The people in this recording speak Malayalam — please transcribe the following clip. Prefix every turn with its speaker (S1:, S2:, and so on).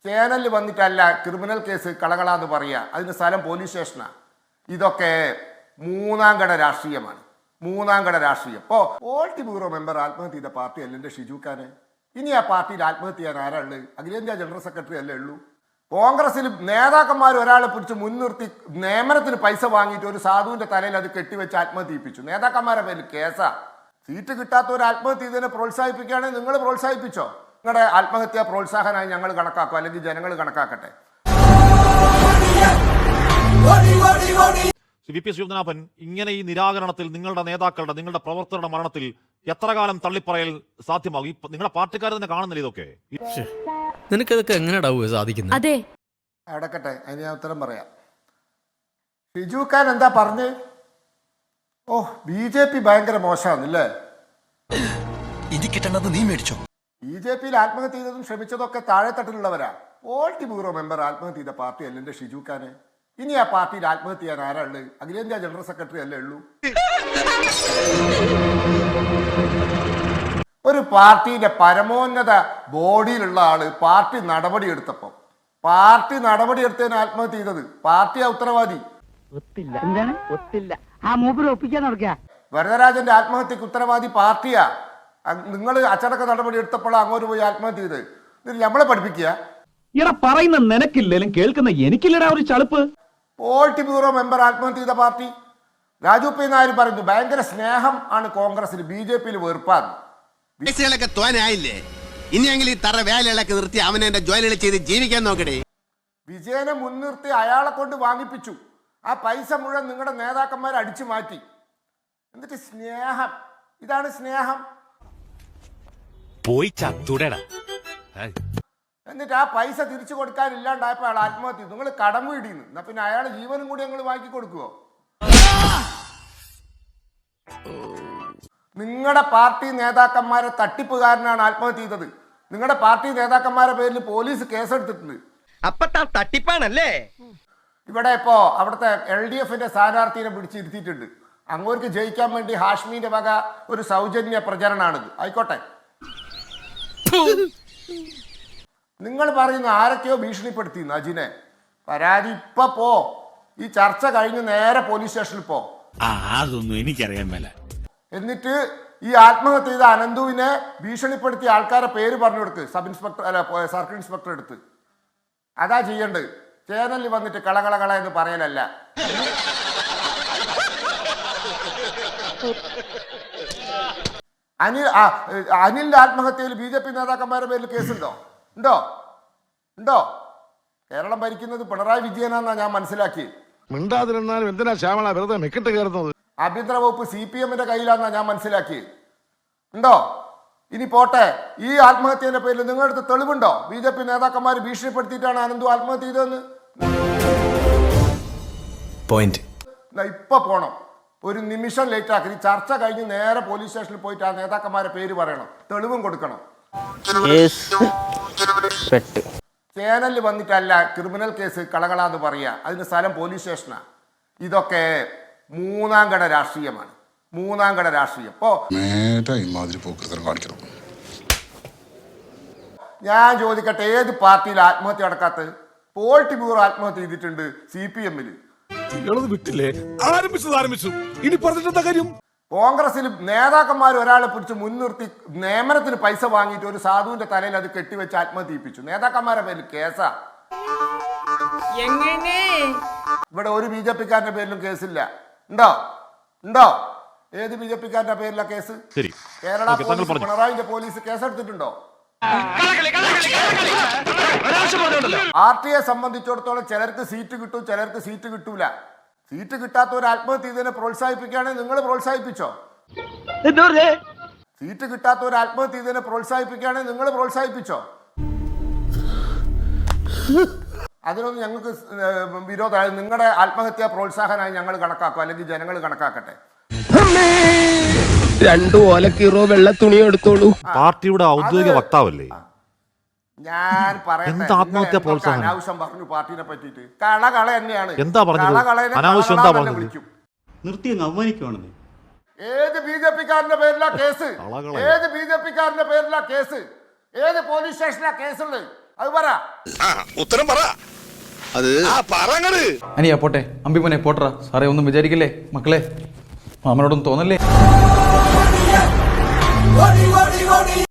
S1: ചേനലിൽ വന്നിട്ടല്ല ക്രിമിനൽ കേസ് കളകളാന്ന് പറയുക, അതിന് സ്ഥലം പോലീസ് സ്റ്റേഷനാണ്. ഇതൊക്കെ മൂന്നാം കട രാഷ്ട്രീയമാണ്, മൂന്നാം കട രാഷ്ട്രീയം. ഇപ്പോൾ പോളിറ്റ് ബ്യൂറോ മെമ്പർ ആത്മഹത്യ ചെയ്ത പാർട്ടി അല്ല എൻ്റെ ഷിജുഖാനെ. ഇനി ആ പാർട്ടിയിൽ ആത്മഹത്യ ചെയ്യാൻ ആരാ ഉള്ളത്? അഖിലേന്ത്യാ ജനറൽ സെക്രട്ടറി അല്ലേ ഉള്ളൂ. കോൺഗ്രസിൽ നേതാക്കന്മാർ ഒരാളെ പിടിച്ച് മുൻനിർത്തി നിയമനത്തിന് പൈസ വാങ്ങിയിട്ട് ഒരു സാധുവിൻ്റെ തലയിൽ അത് കെട്ടിവെച്ച് ആത്മഹത്യ ചെയ്യിപ്പിച്ചു. നേതാക്കന്മാരുടെ പേരിൽ കേസാ. സീറ്റ് കിട്ടാത്ത ഒരു ആത്മഹത്യ ചെയ്തതിനെ പ്രോത്സാഹിപ്പിക്കുകയാണെങ്കിൽ നിങ്ങൾ പ്രോത്സാഹിപ്പിച്ചോ? നിങ്ങളുടെ ആത്മഹത്യ പ്രോത്സാഹനമായി ഞങ്ങൾ കണക്കാക്കും, അല്ലെങ്കിൽ ജനങ്ങൾ കണക്കാക്കട്ടെ.
S2: വി പി ശിവനാഥൻ, ഇങ്ങനെ ഈ നിരാകരണത്തിൽ നിങ്ങളുടെ നേതാക്കളുടെ, നിങ്ങളുടെ പ്രവർത്തകരുടെ മരണത്തിൽ എത്ര കാലം തള്ളിപ്പറയൽ സാധ്യമാകും? നിങ്ങളുടെ പാർട്ടിക്കാർ തന്നെ കാണുന്നില്ല ഇതൊക്കെ.
S3: നിനക്കതൊക്കെ എങ്ങനെയാ സാധിക്കുന്നത്?
S4: അതെ,
S1: അടക്കട്ടെ, അതിന് ഞാൻ ഉത്തരം പറയാം. ഷിജുഖാൻ എന്താ പറഞ്ഞ്? ഓ, BJP ഭയങ്കര മോശമാണല്ലേ.
S5: ഇനി കിട്ടേണ്ടത് നീ മേടിച്ചോ.
S1: BJPയിൽ ആത്മഹത്യ ചെയ്തതും ശ്രമിച്ചതൊക്കെ താഴെത്തട്ടിലുള്ളവരാ. പോളിറ്റ് ബ്യൂറോ മെമ്പർ ആത്മഹത്യ ചെയ്ത പാർട്ടി അല്ല എൻ്റെ ഷിജുഖാനെ. ഇനി ആ പാർട്ടിയിൽ ആത്മഹത്യ ചെയ്യാൻ ആരാ ഉള്ളത്? അഖിലേന്ത്യാ ജനറൽ സെക്രട്ടറി അല്ലേ ഉള്ളൂ. ഒരു പാർട്ടിയുടെ പരമോന്നത ബോഡിയിലുള്ള ആള് പാർട്ടി നടപടിയെടുത്തപ്പോൾ, പാർട്ടി നടപടിയെടുത്തതിന് ആത്മഹത്യ ചെയ്തത് പാർട്ടിയാ ഉത്തരവാദി. വരദരാജന്റെ ആത്മഹത്യക്ക് ഉത്തരവാദി പാർട്ടിയാ. നിങ്ങൾ അച്ചടക്ക നടപടി എടുത്തപ്പോൾ അങ്ങോട്ട് പോയി ആത്മഹത്യ ചെയ്ത് എന്നിട്ട് നമ്മളെ പഠിപ്പിക്കുക.
S6: ഇട പറയുന്ന നിനക്കില്ലേലും കേൾക്കുന്ന എനിക്കില്ലടാ ഒരു ചളുപ്പ്.
S1: പോളിറ്റ് ബ്യൂറോ മെമ്പർ ആത്മഹത്യ ചെയ്ത പാർട്ടി. രാജു പി നായർ പറഞ്ഞു ഭയങ്കര സ്നേഹം ആണ് കോൺഗ്രസിൽ, BJPയിൽ വെറുപ്പാണ്.
S5: തോനായില്ലേ, ഇനിയെങ്കിലും ഈ തറ വേലകളൊക്കെ നിർത്തി അവനെ എന്റെ ജോലികൾ ചെയ്ത് ജീവിക്കാൻ നോക്കടേ.
S1: വിജയനെ മുൻനിർത്തി അയാളെ കൊണ്ട് വാങ്ങിപ്പിച്ചു. ആ പൈസ മുഴുവൻ നിങ്ങളുടെ നേതാക്കന്മാരെ അടിച്ചു മാറ്റി. എന്നിട്ട് സ്നേഹം, ഇതാണ് സ്നേഹം.
S7: പോയി ചത്തുടടാ.
S1: എന്നിട്ട് ആ പൈസ തിരിച്ചു കൊടുക്കാനില്ലാണ്ടായപ്പോൾ അയാൾ ആത്മഹത്യ. നിങ്ങൾ കടം വീടിന്ന്, എന്നാ പിന്നെ അയാളെ ജീവനും കൂടി ഞങ്ങൾ വാങ്ങി കൊടുക്കുവോ? നിങ്ങളുടെ പാർട്ടി നേതാക്കന്മാരെ തട്ടിപ്പുകാരനാണ് ആത്മഹത്യ ചെയ്തത്. നിങ്ങളുടെ പാർട്ടി നേതാക്കന്മാരുടെ പേരിൽ പോലീസ് കേസെടുത്തിട്ടുണ്ട്.
S5: അപ്പൊ തട്ടിപ്പാണല്ലേ.
S1: ഇവിടെ ഇപ്പോ അവിടുത്തെ LDFന്റെ സ്ഥാനാർത്ഥിനെ പിടിച്ചിരുത്തിയിട്ടുണ്ട്. അങ്ങോട്ട് ജയിക്കാൻ വേണ്ടി ഹാഷ്മിന്റെ വക ഒരു സൗജന്യ പ്രചരണമാണിത്. ആയിക്കോട്ടെ, നിങ്ങൾ പറയുന്ന ആരൊക്കെയോ ഭീഷണിപ്പെടുത്തി അജിനെ. പരാതി ഇപ്പൊ പോ, ഈ ചർച്ച കഴിഞ്ഞ് നേരെ പോലീസ് സ്റ്റേഷനിൽ പോ.
S7: അതൊന്നും എനിക്കറിയാൻ മേല.
S1: എന്നിട്ട് ഈ ആത്മഹത്യ ചെയ്ത അനന്തുവിനെ ഭീഷണിപ്പെടുത്തിയ ആൾക്കാരെ പേര് പറഞ്ഞു കൊടുക്ക്. സബ് ഇൻസ്പെക്ടർ അല്ല, സർക്കിൾ ഇൻസ്പെക്ടർ എടുത്ത്. അതാ ചെയ്യേണ്ടത്. ചേനലിൽ വന്നിട്ട് കള എന്ന് പറയലല്ല. അനിലിന്റെ ആത്മഹത്യയിൽ BJP നേതാക്കന്മാരുടെ പേരിൽ കേസുണ്ടോ? ഉണ്ടോ? കേരളം ഭരിക്കുന്നത് പിണറായി വിജയനാന്നാ ഞാൻ മനസ്സിലാക്കിയത്.
S8: മിണ്ടാതിരുന്നാലും എന്തിനാ ശ്യാമള വെറുതെ മെക്കിട്ട് കയറുന്നത്?
S1: ആഭ്യന്തര വകുപ്പ് CPMന്റെ കയ്യിലാന്നാ ഞാൻ മനസ്സിലാക്കിയത്. ഉണ്ടോ? ഇനി പോട്ടെ, ഈ ആത്മഹത്യന്റെ പേരിൽ നിങ്ങളുടെ അടുത്ത് തെളിവുണ്ടോ? BJP നേതാക്കന്മാർ ഭീഷണിപ്പെടുത്തിയിട്ടാണ് അനന്തു ആത്മഹത്യ ചെയ്തതെന്ന്? ഇപ്പൊ പോണം, ഒരു നിമിഷം ലേറ്റ് ആക്കി. ചർച്ച കഴിഞ്ഞ് നേരെ പോലീസ് സ്റ്റേഷനിൽ പോയിട്ട് ആ നേതാക്കന്മാരെ പേര് പറയണം, തെളിവും കൊടുക്കണം. ചേനലിൽ വന്നിട്ടല്ല ക്രിമിനൽ കേസ് കളകളാന്ന് പറയുക, അതിന് സ്ഥലം പോലീസ് സ്റ്റേഷനാണ്. ഇതൊക്കെ മൂന്നാം കട രാഷ്ട്രീയമാണ്, മൂന്നാം കട രാഷ്ട്രീയം. ഞാൻ ചോദിക്കട്ടെ, ഏത് പാർട്ടിയിൽ ആത്മഹത്യ നടക്കാത്തത്? പോളിറ്റ് ബ്യൂറോ ആത്മഹത്യ ചെയ്തിട്ടുണ്ട് CPMല്. കോൺഗ്രസിൽ നേതാക്കന്മാർ ഒരാളെ പിടിച്ച് മുൻനിർത്തി നിയമനത്തിന് പൈസ വാങ്ങിയിട്ട് ഒരു സാധുവിന്റെ തലയിൽ അത് കെട്ടിവെച്ച് ആത്മഹത്യ ചെയ്യിപ്പിച്ചു. നേതാക്കന്മാരുടെ പേരിൽ കേസാ. ഇവിടെ ഒരു BJPക്കാരന്റെ പേരിലും കേസില്ല. ഉണ്ടോ? ഏത് BJPക്കാരന്റെ പേരില കേസ്? കേരള പോലീസ്, പിണറായിന്റെ പോലീസ് കേസെടുത്തിട്ടുണ്ടോ? പാർട്ടിയെ സംബന്ധിച്ചിടത്തോളം ചിലർക്ക് സീറ്റ് കിട്ടും, ചിലർക്ക് സീറ്റ് കിട്ടൂല. സീറ്റ് കിട്ടാത്ത ഒരു ആത്മഹത്യ ചെയ്തതിനെ പ്രോത്സാഹിപ്പിക്കുകയാണെങ്കിൽ നിങ്ങൾ പ്രോത്സാഹിപ്പിച്ചോ? സീറ്റ് കിട്ടാത്ത ഒരു ആത്മഹത്യ ചെയ്തതിനെ പ്രോത്സാഹിപ്പിക്കുകയാണെങ്കിൽ നിങ്ങൾ പ്രോത്സാഹിപ്പിച്ചോ? അതിനൊന്നും ഞങ്ങൾക്ക് വിരോധമായി. നിങ്ങളുടെ ആത്മഹത്യ പ്രോത്സാഹനമായി ഞങ്ങൾ കണക്കാക്കും, അല്ലെങ്കിൽ ജനങ്ങൾ കണക്കാക്കട്ടെ.
S6: 2 ഓലക്കീറോ വെള്ള തുണി എടുത്തോളൂ.
S2: പാർട്ടിയുടെ ഔദ്യോഗിക വക്താവല്ലേ?
S1: ഞാൻ പറയട്ടെ, അനാവശ്യം പറഞ്ഞു പാർട്ടിനെ പറ്റിയിട്ട്. കള തന്നെയാണ്.
S2: എന്താ പറഞ്ഞത്? അനാവശ്യം എന്താ പറഞ്ഞത്?
S7: നിർത്തി അങ്ങ് അവമാനിക്കുവാണെന്ന്.
S1: ഏത് BJPക്കാരന്റെ പേരിലാ കേസ്? ഏത് BJPക്കാരന്റെ പേരിലാ കേസ്? ഏത് പോലീസ് സ്റ്റേഷനിലാ കേസുള്ളത്? അത് പറ.
S8: ഉത്തരം പറ. അത് പറങ്ങട്.
S4: അനിയാ പോട്ടെ, അമ്പിമനെ പോട്ടറാ. സാറേ ഒന്നും വിചാരിക്കില്ലേ മക്കളെ, മാമനോടൊന്നും തോന്നല്ലേ.